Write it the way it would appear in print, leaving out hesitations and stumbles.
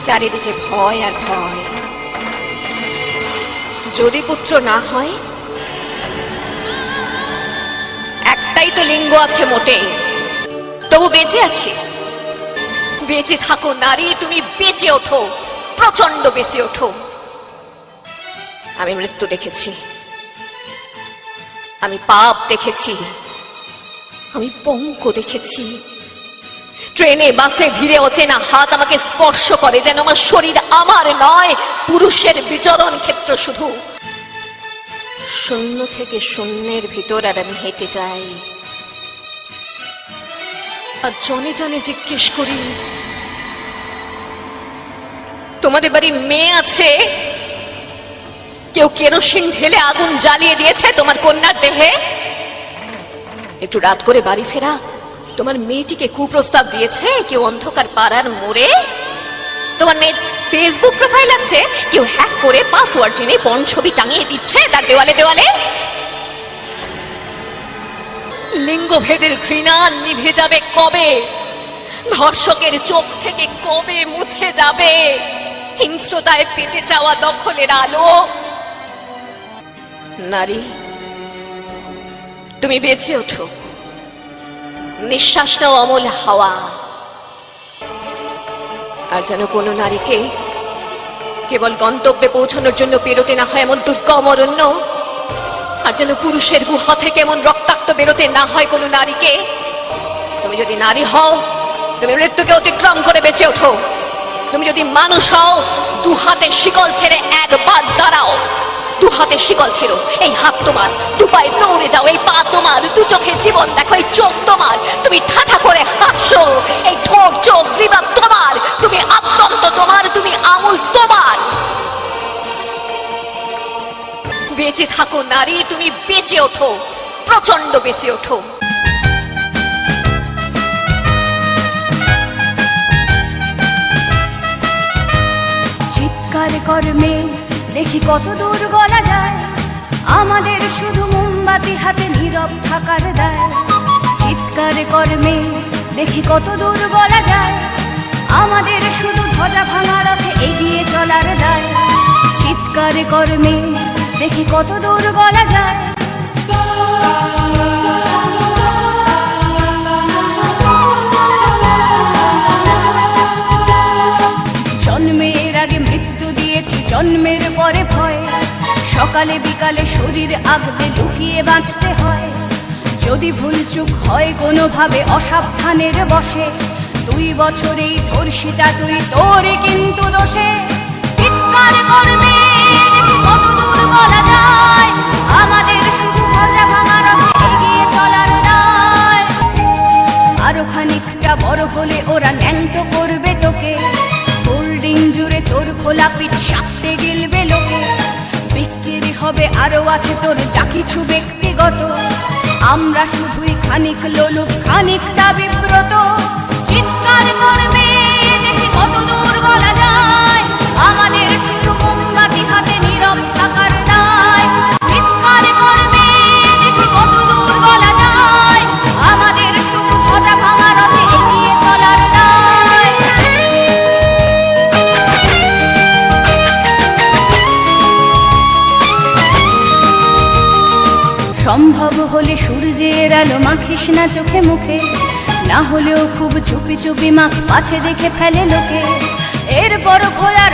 চারিদিকে ভয় আর ভয়। যদি পুত্র না হয়, একটাই তো লিঙ্গ আছে মোটে, তবু বেঁচে আছি। বেঁচে থাকো নারী, তুমি বেঁচে ওঠো, প্রচন্ড বেঁচে ওঠো। আমি মৃত্যু দেখেছি, আমি পাপ দেখেছি, আমি পঙ্ক দেখেছি। ট্রেনে বাসে ভিড়ে অচেনা হাত আমাকে স্পর্শ করে, যেন আমার শরীর আমার নয়, পুরুষের বিচরণ ক্ষেত্র শুধু। শূন্য থেকে শূন্যের ভিতর আর আমি হেঁটে যাই, আর জনে জনে জিজ্ঞেস করি, তোমাদের বাড়ি মেয়ে আছে? কেউ কেরোসিন ঢেলে আগুন জ্বালিয়ে দিয়েছে তোমার কন্যার দেহে? একটু রাত করে বাড়ি ফেরা তোমার মেয়েটিকে কুপ্রস্তাব দিয়েছে কেউ অন্ধকার পাড়ার মোড়ে? তোমার মেয়ের ফেসবুক প্রোফাইল আছে, কেউ হ্যাক করে পাসওয়ার্ড জেনে পর্ন ছবি টাঙিয়ে দিচ্ছে তার দেওয়ালে দেওয়ালে? লিঙ্গভেদের ঘৃণা নিভে যাবে কবে? ধর্ষকের চোখ থেকে কবে মুছে যাবে হিংস্রতায় পেতে চাওয়া দখলের আলো? নারী, তুমি বেঁচে ওঠো, নিঃশ্বাসটাও অমল হাওয়া। আর যেন কোনো নারীকে কেবল গন্তব্যে পৌঁছানোর জন্য পেরোতে না হয় এমন দুর্গম অরণ্য, আর যেন পুরুষের গুহা থেকে এমন রক্তাক্ত বেরোতে না হয় কোনো নারীকে। তুমি যদি নারী হও, তুমি মৃত্যুকে অতিক্রম করে বেঁচে ওঠো। তুমি যদি মানুষ হও, দু হাতে শিকল ছেড়ে একবার দাঁড়াও। দু হাতে শিকল ছিল, এই হাত তোমার, দু পায়ে দৌড়ে যাও, এই পা তোমার, দু চোখে জীবন দেখো, এই চোখ তোমার, তুমি ঠাঠা করে হাসো, এই ঠোঁট চোখ গ্রীবা তোমার, তুমি আত্মন্ত তোমার, তুমি আমূল তোমার। বেঁচে থাকো নারী, তুমি বেঁচে ওঠো, প্রচন্ড বেঁচে ওঠো। চিৎকার কর্মে দেখি কত দূর গলা যায়, আমাদের শুধু মোমবাতি হাতে নীরব থাকার দায়। চিৎকার কর্মে দেখি কত দূর গলা যায়, আমাদের শুধু ধ্বজা ভাঙা রথে এগিয়ে চলার দায়। চিৎকার কর্মে দেখি কত দূর গলা যায়। জন্মের আগে মৃত্যু দিয়েছি, জন্মের পরে ভয়, সকালে বিকালে শরীর আগলে লুকিয়ে বাঁচতে হয়। যদি ভুলচুক হয় কোনোভাবে অসাবধানের বশে, 2 বছরেই ধর্ষিতা তুই, তোর কিন্তু দোষে। চিৎকার করবে দেখি কত দূর বলা যায়, আমাদের শুধু ধ্বজা ভাঙা রথে এগিয়ে চলার দায়। আরো খানিকটা বড় হলে ওরা ন্যাংটো করবে তোকে, হোল্ডিং জুড়ে তোর খোলা পিঠ সাপটে গিলবে লোকে। বিক্রি হবে আরো আছে তোর যা কিছু ব্যক্তিগত, আমরা শুধুই খানিক লোলুপ, খানিকটা বিব্রত। চিৎকার করবে দেখি কত দূর বলা যায়, আমাদের শুধু মোমবাতি হাতে নীরব থাকার দায়। চিৎকার করবে দেখি কত দূর বলা যায়, আমাদের শুধু ধ্বজা ভাঙা রথে এগিয়ে চলার দায়। সম্ভব হলে সূর্যের আলো মাখিস না চোখে মুখে, না হলেও খুব চুপি চুপি মাখ, পাছে দেখে ফেলে লোকে। এরপর খোলা